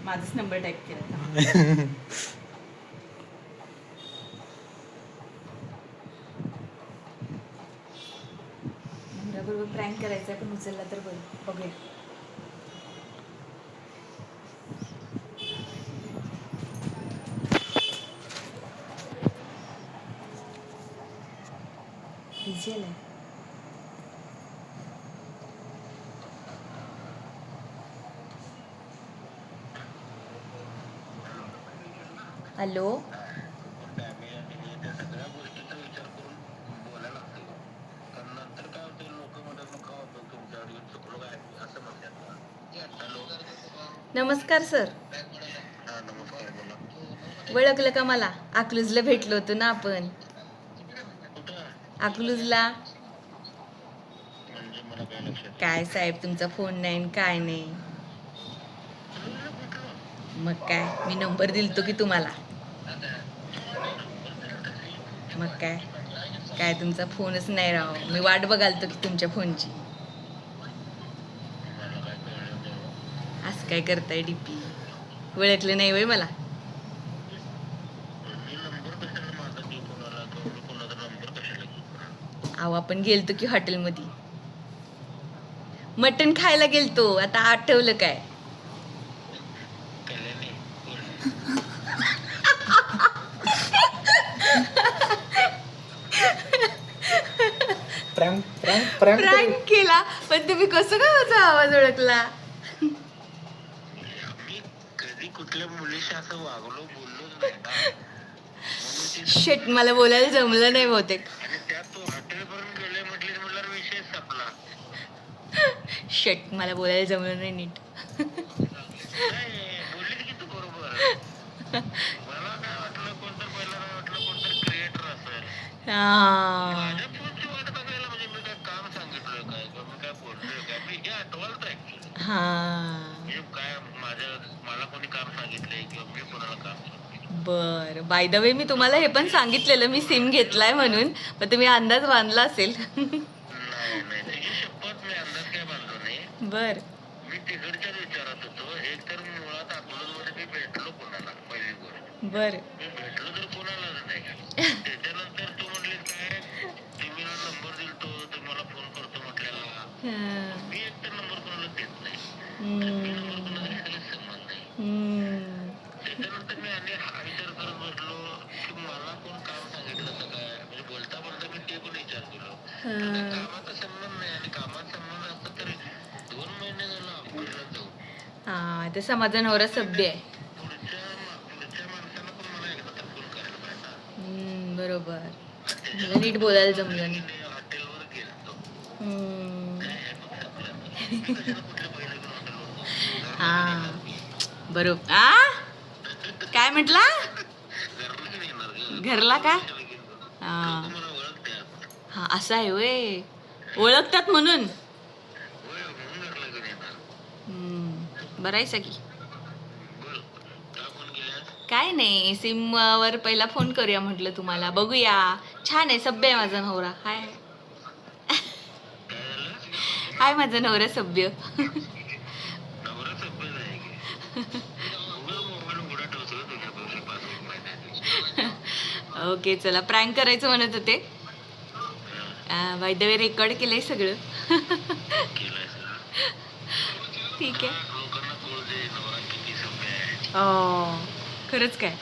माझाच number type केला. नंबराबरोबर prank करायचा आहे, पण उचलला तर बघूया. बिझी आलाय. हॅलो. नमस्कार सर. ओळखलं का मला? अकलूजला भेटलो होतो ना आपण. अकलूजला. काय साहेब तुमचा फोन नाही काय नाही. मग काय मी नंबर दिलतो की तुम्हाला. मग काय काय तुमचा फोनच नाही राव. मी वाट बघालतो की तुमच्या फोनची. असं काय करताय डीपी? ओळखलं नाही वय मला? अहो आपण गेलतो की हॉटेलमध्ये मटण खायला गेलतो. आता आठवलं काय? प्रँक केला. पण तुम्ही कसं काय माझा आवाज ओळखला? मी कधी कुठल्या मुलीशी असं वागलो बोललो नाही ना. शेट मला बोलायला जमलं नाही बहुतेक. शेट मला बोलायला जमलं नाही नीट. बर. बाय द वे मी तुम्हाला हे पण सांगितलेलं मी सिम घेतलाय म्हणून, पण तुम्ही अंदाज बांधला असेल. बर. मी तिकडच्याच विचारात होतो. एक तर मुळात अकलूजमध्ये मी भेटलो कोणाला पहिली गोष्ट. बर. मी भेटलो तर कोणालाच नाही. त्याच्यानंतर तू म्हटली काय तुम्ही नंबर दिलतो तुम्हाला फोन करतो म्हटलेला. मी एक तर नंबर कोणाला देत नाही. मी नंबर कोणाला घ्यायला संबंध नाही. त्याच्यानंतर मी आणि हा विचार करत बसलो की मला कोण काम सांगितलं होतं काय. म्हणजे बोलता बोलता मी ते पण विचार केलो. कामाचा संबंध नाही आणि कामाचा संबंध असता तरी 2 महिने झालं अपडेटला जाऊ. हा ते समाधान नवरा सभ्य आहे. पुढच्या माणसाला पण मला एकदा तर फोन करायला पाहिजे. बरोबर. मला नीट बोलायला जमलं नाही. हॉटेलवर गेलतो. हा बरोबर. काय म्हटला? घरला का? हा असं आहे वय. ओळखतात म्हणून. बरं आहे सगळी. काय नाही सिम वर पहिला फोन करूया म्हटलं तुम्हाला. बघूया छान आहे सभ्य आहे माझा नवरा. हाय हाय माझा नवरा सभ्य. ओके चला प्रँक करायचं म्हणत होते. बाय द वे रेकॉर्ड केलंय सगळं. ठीक आहे. खरंच काय?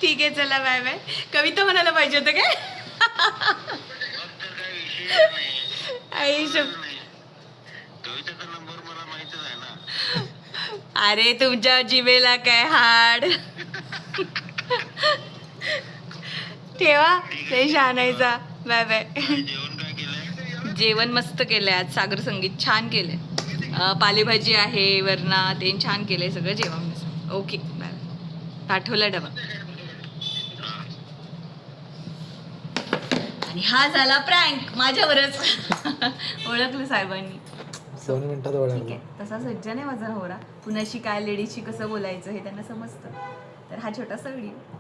ठीक आहे चला बाय बाय. कविता म्हणायला पाहिजे होतं काय? अरे तुमच्या जिभेला काय हाड. ठेवा ते शानायचा. Bye bye. जेवण मस्त केलंय आज. सागर संगीत छान केलंय. पालेभाजी आहे वरणा ते छान केलंय सगळं जेवण. Okay bye. पाठवला डबा. आणि हा झाला प्रँक माझ्यावरच. ओळखलं साहेबांनी. 2 मिनिटात ओळखलं. तसा सज्जन आहे माझा नवरा. कुणाशी काय लेडीजशी कसं बोलायचं हे त्यांना समजतं. तर हा छोटासा व्हिडिओ